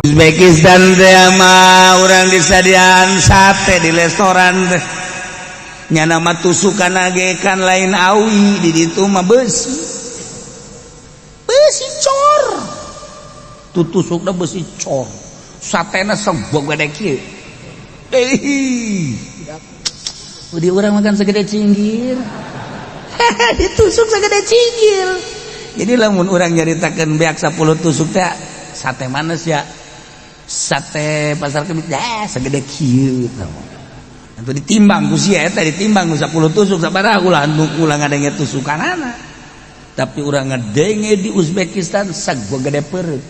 Uzbekistan teh mah urang disadian sate di restoran teh nya nama tusukan agekan lain awi di ditu mah besi cor tu tusukna besi cor satena sebog gede kieu di urang makan segede cinggir ditusuk segede cinggir jadi lamun urang nyaritakeun beak 10 tusuk teh sate manes ya sate pasar kebit segede kieu itu ditimbang ku sia eta ditimbang ku 10 tusuk sabaraha ulah ngadenge tusukanana tapi urang ngadenge di Uzbekistan sagua gede perut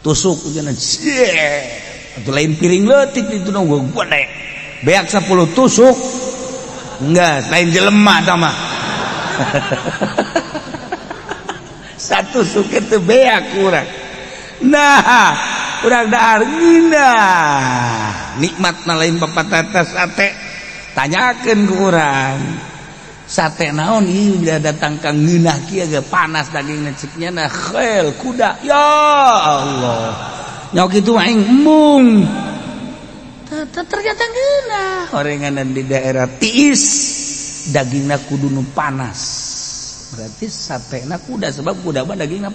tusuk ujana atuh lain piring leutik itu nu gede beak 10 tusuk enggak lain jelema tah mah satu tusuk itu beak urang nah urang dahar ngindah nikmatna lain papatata sate tanyakeun ku urang sate naon ieu bila datang ka ngeunah kieu ge panas dagingna ceuk nya khel kuda ya Allah nya kitu aing embung ternyata ngeunah orenganan di daerah tiis dagingna kudu nu panas berarti satena kuda sebab kuda mah dagingna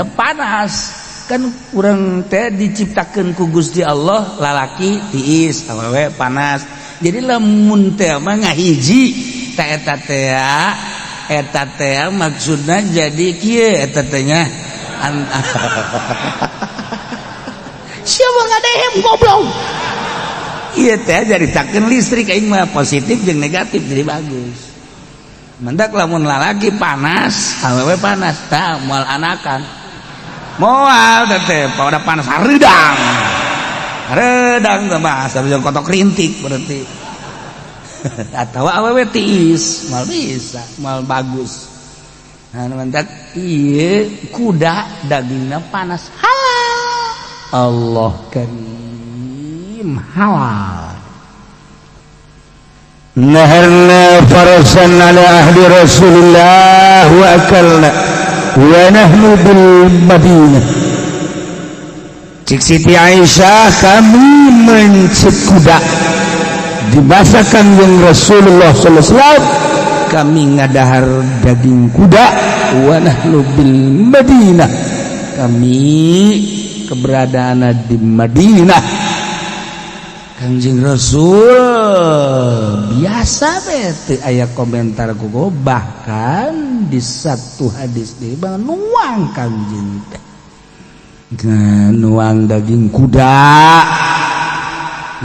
panas kan urang teh diciptakeun ku Gusti Allah lalaki tiis awewe panas jadi lamun teh mah ngahiji teh eta teh maksudna jadi kieu eta teh nya siapa ngadehem goblok ieu teh jaritakeun listrik aing mah positif jeung negatif jadi bagus mendak lamun lalaki panas awewe panas tah moal anakan moal teh pada panas redang teh bahasa jeung kotok rintik berarti atawa awewe tiis mal bisa mal bagus nah mendak ieu kuda dagingna panas halal Allah karim halal naharna farasan ala ahli Rasulullah wa akalna wa nahnu bil Madinah cik Siti Aisyah kami mencit kuda dibasakan yang Rasulullah sallallahu alaihi wasallam kami ngadahar daging kuda wa nahnu bil Madinah kami keberadaan di Madinah Kanjeng Rasul biasa teh aya komentar kugo bahkan di satu hadis di bang nuang kanjeng teh nuang daging kuda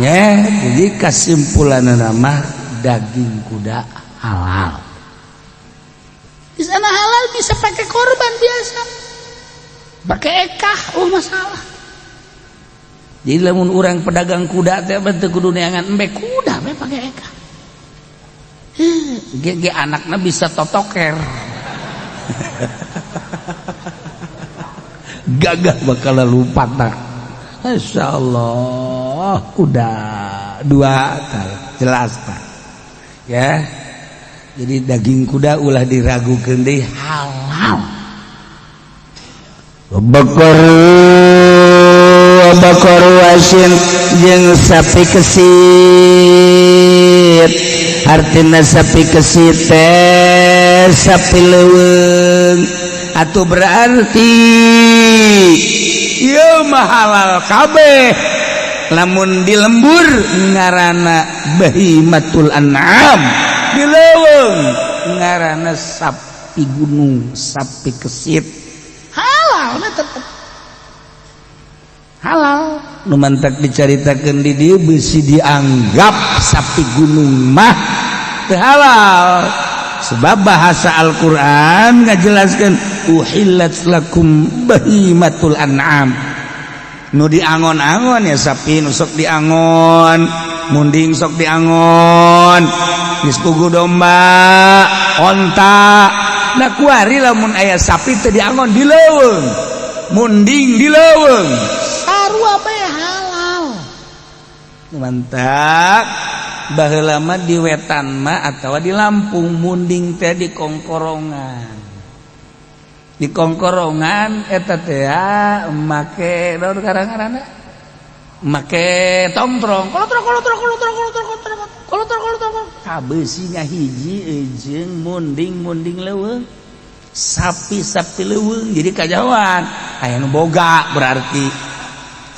ya jadi kesimpulan nama daging kuda halal di sana halal bisa pakai korban biasa pakai ekah masalah. Jadi lamun urang pedagang kuda teh teu kudu neangan embe kuda we pake eka. Ge anakna bisa totoker. Gagah bakal lupa tak. Masyaallah kuda dua jelas tak. Ya. Jadi daging kuda ulah diragukeun deui halal. Bakar wasin jeung sapi kesit artina sapi kesit teh sapi leuweung atuh berarti ieu mah halal kabeh lamun di lembur ngaranna bahimatul an'am di leuweung ngaranna sapi gunung sapi kesit halal tetep halal nu mantak dicaritakeun di dieu beusi dianggap sapi gunung mah teu halal sebab bahasa Al-Qur'an ngajelaskeun uhillat lakum bahimatul an'am nu diangon-angon ya sapi nu sok diangon munding sok diangon geus pugu domba onta nah kuari lamun aya sapi teu diangon di leuweung munding di leuweung sarua bae halal mantap baheula mah di wetan mah atawa di Lampung munding teh di kongkorongan di kongkorongan eta teh make naon ngaranna make tongtrong kolotrok kabeusinya hiji jeung munding leuweung sapi leuweung jadi kajawan aya nu boga berarti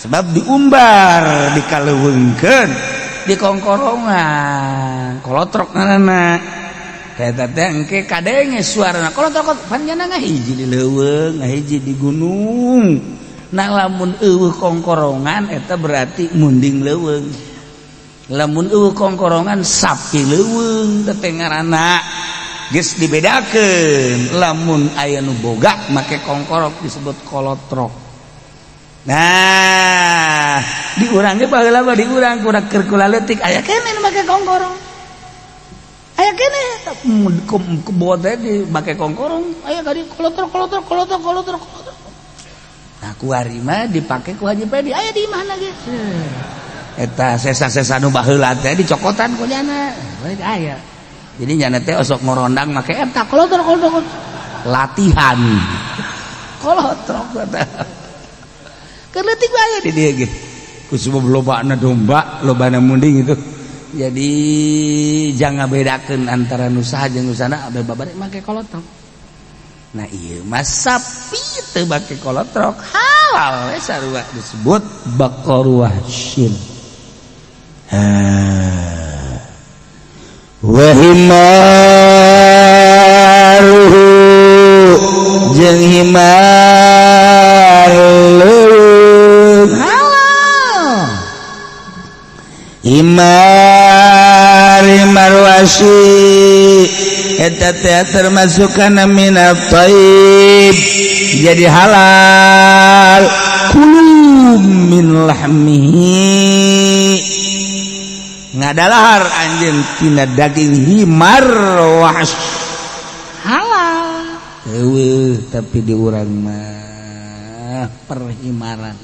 sebab diumbar dikaleuweungkeun di kongkorongan kolotrok ngaranna eta teh engke kadenge suarana kolotrok panjana ngahiji di leuweung ngahiji di gunung nah lamun eueuh kongkorongan eta berarti munding leuweung lamun eueuh kongkorongan sapi leuweung teh ngaranna geus dibedakeun lamun aya nu boga make kongkorok disebut kolotrok. Nah di urang ge baheula mah di urang kurak keur kula leutik aya keneh nu make kongkorong aya keneh kebo teh di make kongkorong aya kadi kolotrok. Nah kuari mah dipake ku Haji Pedi aya di mana ge eta sesa-sesa nu baheula teh dicokotan ku jana aya jadi jana teh osok ngorondang make eta kolotrok latihan kolotrok eta keur leutik aya di dieu ge ku sebab lobana domba lobana munding itu jadi jangan bedakeun antara nu saha jeung nu sana abeh babari make kolotrok. Nah ieu mah sapi teu make kolotrok halal we sarua disebut baqaru wahsyin. Wa himaruhu jeung himar leuweung halal himar wahsyi eta teh termasuk kana minat thayyib jadi halal kulu min lahmihi ngadalahar anjeun tina daging himar wahsy halal eueuh tapi di urang mah perhimaran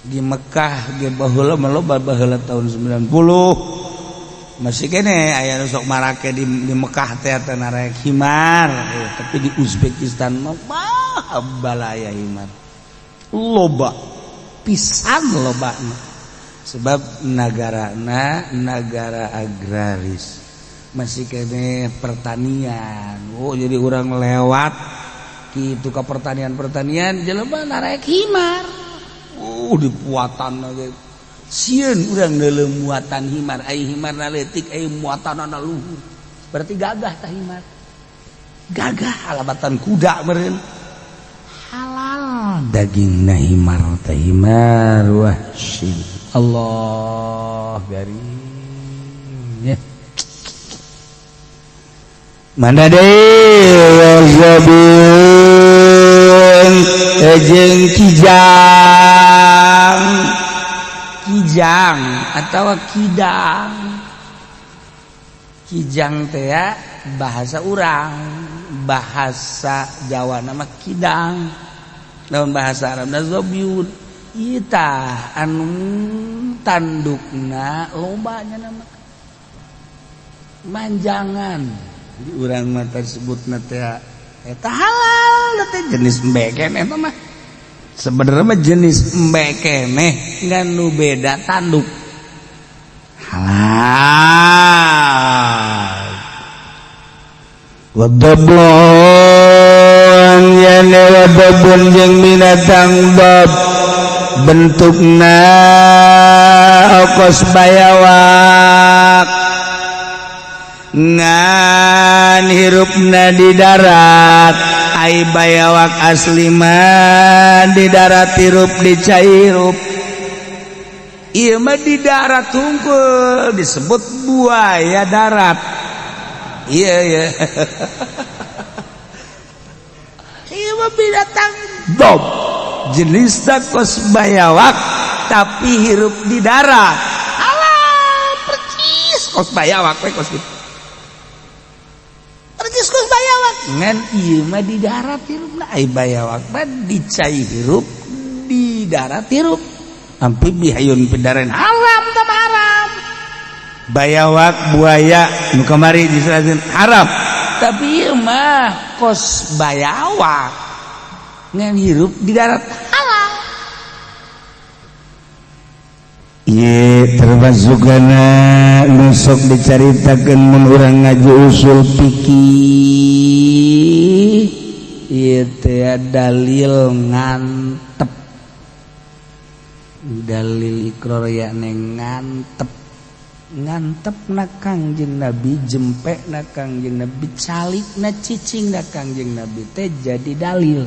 di Mekah ge baheula mah loba baheula tahun 90 masih kene aya nu sok marake di Mekah teh narek himar tapi di Uzbekistan mah balaya himar loba pisan lobana sebab nagarana negara agraris masih kene pertanian jadi orang lewat kitu ka pertanian jelema narek himar di puatan ge sieun urang neuleuh muatan himar ai himarna leutik ai muatanna luhur berarti gagah tah himar gagah alabatan kuda meureun halal dagingna himar tah himar wahsy Allah garing ya mana deui wazabun jeung kijang atau kijang teh bahasa urang bahasa Jawa nama kidang lawan bahasa Arabna zabiun ita anu tandukna lobanya nama manjangan di urang mah tersebutna teh eta halal teh jenis mbeken eta mah sebenarnya mah jenis embek keneh ngan nu beda tanduk halal wadabun yana wadabun jeung binatang bab bentukna okos bayawak ngan hirupna di darat ai bayawak asli mah di darat hirup di cairup ieu mah di darat tungkul disebut buaya darat iya ieu mah binatang dob jenisna kos bayawak tapi hirup di darat alah percis kos bayawak we kos gitu percis kos bayawak ngan ieu mah di darat hirupna ai bayawak mah di cai hirup di darat hirup amfibi hayun pidaren haram tah haram bayawak buaya nu kamari disebutkeun haram tapi ieu mah kos bayawa ngan hirup di darat halal. Ieu termasuk kana nu sok dicaritakeun mun urang ngaji usul fikih. Ieu teh dalil ngantep. Dalil iqrar ya ngantep. Ngantepna Kangjeng Nabi, jempekna Kangjeng Nabi, calikna cicingna Kangjeng Nabi teh jadi dalil.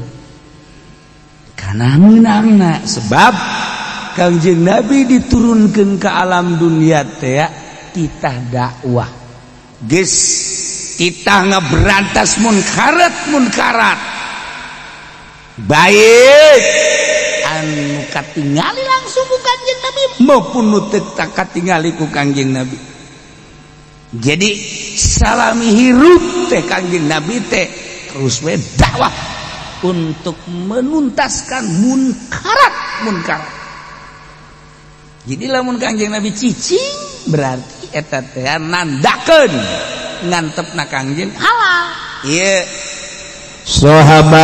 Kana meunangna sebab Kangjeng Nabi diturunkeun ke alam dunia teh titah dakwah. Geus titah ngaberantas munkarat. Baik anu katingali langsung ku Kangjeng Nabi maupun nu teu katingali ku Kangjeng Nabi. Jadi salami hirup teh Kangjeng Nabi teh terus we dakwah untuk menuntaskan munkarat. Jadi lamun Kangjeng Nabi cicing berarti eta teh nandakeun ngantepna Kangjeng halal. Ieu sahabat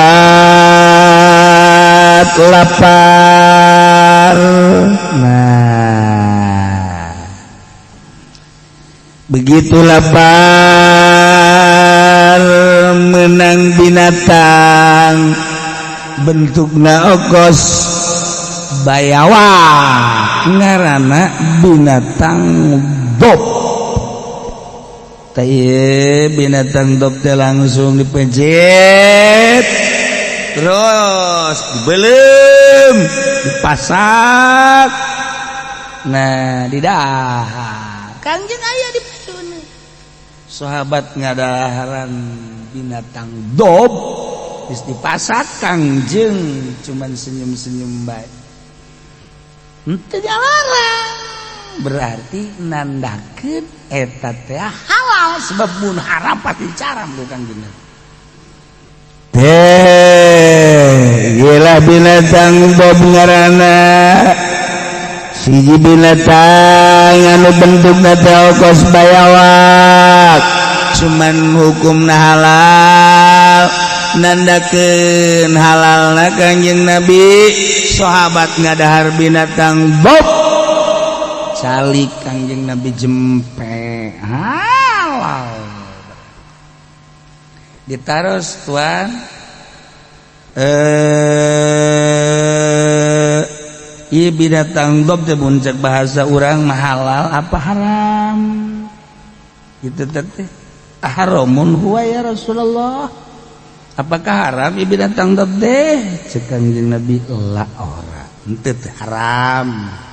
lapar. Nah, begitu lapar menang binatang bentukna okos bayawa ngaranna binatang bob. Teh binatang dop teh langsung dipejet, terus dibelem, dipasak, nah didahar. Kangjeng aya di payuna. Sahabat ngadaharan binatang dop, terus dipasak Kangjeng cuman senyum-senyum bae. Henteu dilarang. Berarti nandakeun eta teh halal sebab mun haram pati caram ku Kangjeng Nabi. Gila binatang bob ngaranna siji binatang anu bentukna teh okos bayawak cuman hukumna halal nandakeun halalna Kangjeng Nabi. Sahabat ngadahar binatang bob calik Kangjeng Nabi jempe halal ditaros tuan ieu binatang dob teh muncak bahasa urang mah halal apa haram gitu teh haramun huwa ya Rasulullah, apakah haram ieu binatang dob teh cek Kangjeng Nabi la ora henteu teh haram.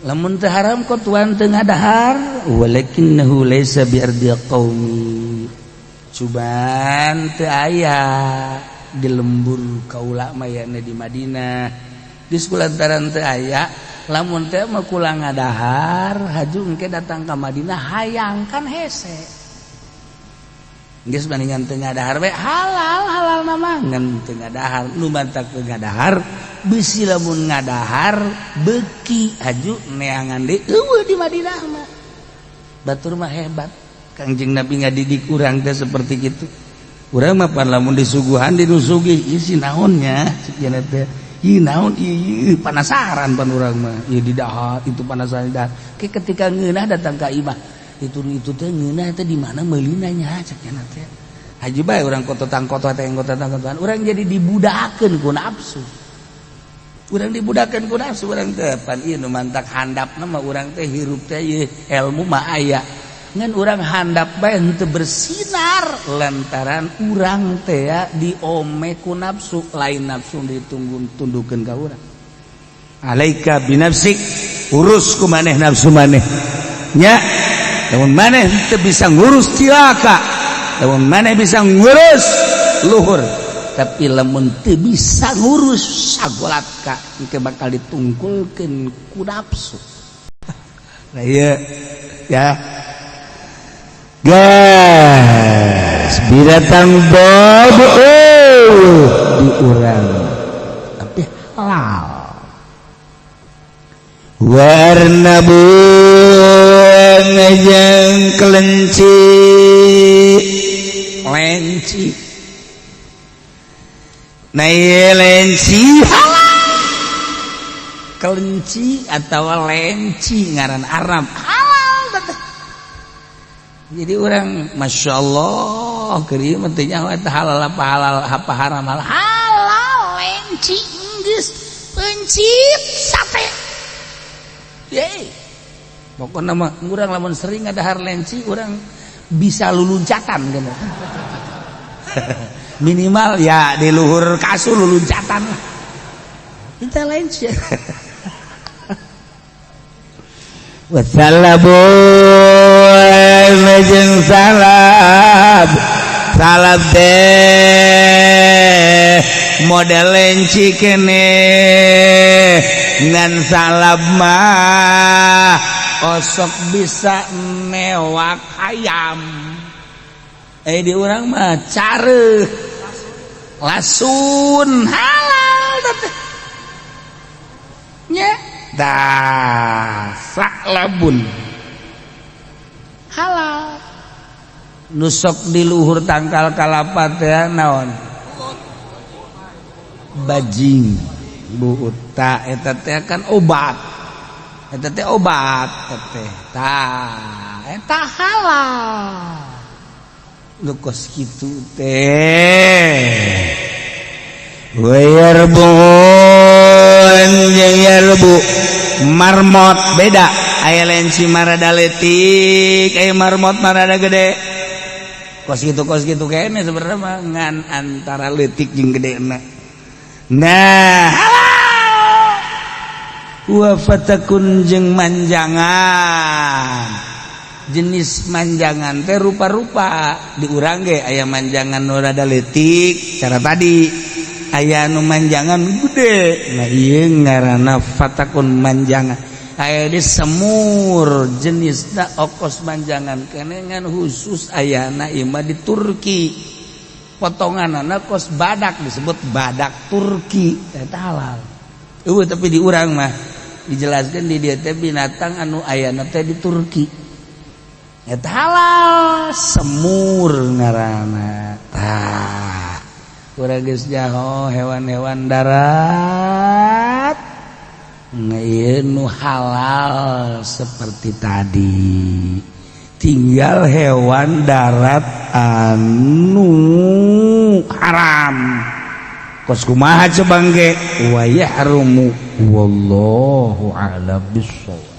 Lamun teu haram kok tuan teu ngadahar walakinnahu laisa bi ardi qaumi, cuman teu aya di lembur kaula mayana di Madinah geus kulantaran teu aya. Lamun teu mah kula ngadahar haju engke datang ka Madinah hayangkan hese geus bandingan teu ngadahar we halal mah ngan teu ngadahar. Nu mantak teu ngadahar bisi lamun ngadahar beuki haju neangan deui eueuh di Madinah mah. Batur mah hebat. Kangjeng Nabi ngadidik urang teh seperti kitu. Urang mah pan lamun disuguhan dinusugih ieu si naonnya cenah teh. Ieu naon ieu panasaran pan urang mah. Ieu didahar itu panasaran didahar. Ketika ngeunah datang ka imah itu teh ngeunah teh di mana meulina nya cenah teh. Haji bae urang kototan urang jadi dibudakeun ku nafsu. Urang dibudakeun ku nafsu urang teh pan ieu nu mantak handapna mah urang teh hirup teh ieu ilmu mah aya. Ngan urang handap bae henteu bersinar lantaran urang teh diome ku nafsu, lain nafsu ditundukkeun ka urang. Alaika binafsik, urus ku maneh nafsu maneh. Nya, lamun maneh teu bisa ngurus cilaka, lamun maneh bisa ngurus luhur. Tapi lamun teu bisa ngurus sagolatka engke bakal ditungkulkeun ku nafsu. Nah ieu ya. Gas binatang bob di urang tapi halal. Warna ngejeng kelenci lenci nah ieu lenci halal kelenci atau lenci ngaran Arab halal teteh. Jadi orang masya Allah kering mentinya halal apa haram halal lenci geus pencit sate ye pokoknya mah urang lamun sering ngadahar lenci urang bisa luluncatan gitu. Minimal ya di luhur kasur luluncatan kita lenci wassalabun jeung salab deh model lenci kene ngan salab mah osok bisa mewak ayam di urang mah careuh lasun halal teteh nya dah salabun halal nusok di luhur tangkal kalapa teh naon bajing buta eta teh kan obat eta teh obat teh tah eta halal geus kitu teh wayarbun jeung yarbu marmot beda aya lenci marada leutik aya marmot marada gede kos gitu kene sebenarnya mah ngan antara leutik jeung gedena nah wa fatakun jeung manjangan jenis manjangan teh rupa-rupa di urang ge aya manjangan nu rada leutik cara tadi aya nu manjangan gede nah ieu ngaranna fatakun manjangan aya di semur jenisna okos manjangan kene ngan khusus ayana ieu mah di Turki potonganana kos badak disebut badak Turki eta halal eueuh tapi di urang mah dijelaskeun di dieu teh binatang anu ayana teh di Turki eta halal semur ngaranna tah urang geus jaho hewan-hewan darat ieu nu halal seperti tadi tinggal hewan darat anu haram kos kumaha coba ge wa yahrumu wallahu a'lam bissawab.